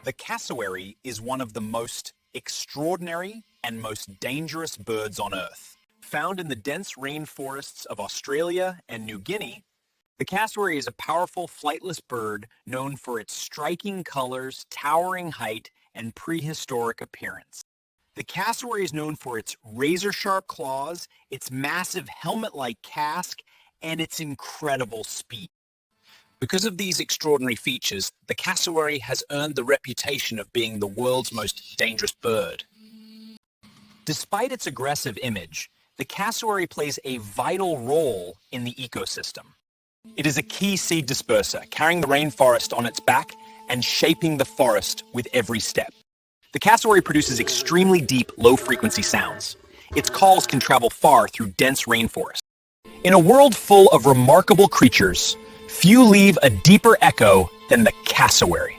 The cassowary is one of the most extraordinary and most dangerous birds on Earth. Found in the dense rainforests of Australia and New Guinea, the cassowary is a powerful flightless bird known for its striking colors, towering height, and prehistoric appearance. The cassowary is known for its razor-sharp claws, its massive helmet-like casque, and its incredible speed. Because of these extraordinary features, the cassowary has earned the reputation of being the world's most dangerous bird. Despite its aggressive image, the cassowary plays a vital role in the ecosystem. It is a key seed disperser, carrying the rainforest on its back and shaping the forest with every step. The cassowary produces extremely deep, low-frequency sounds. Its calls can travel far through dense rainforest. In a world full of remarkable creatures, few leave a deeper echo than the cassowary.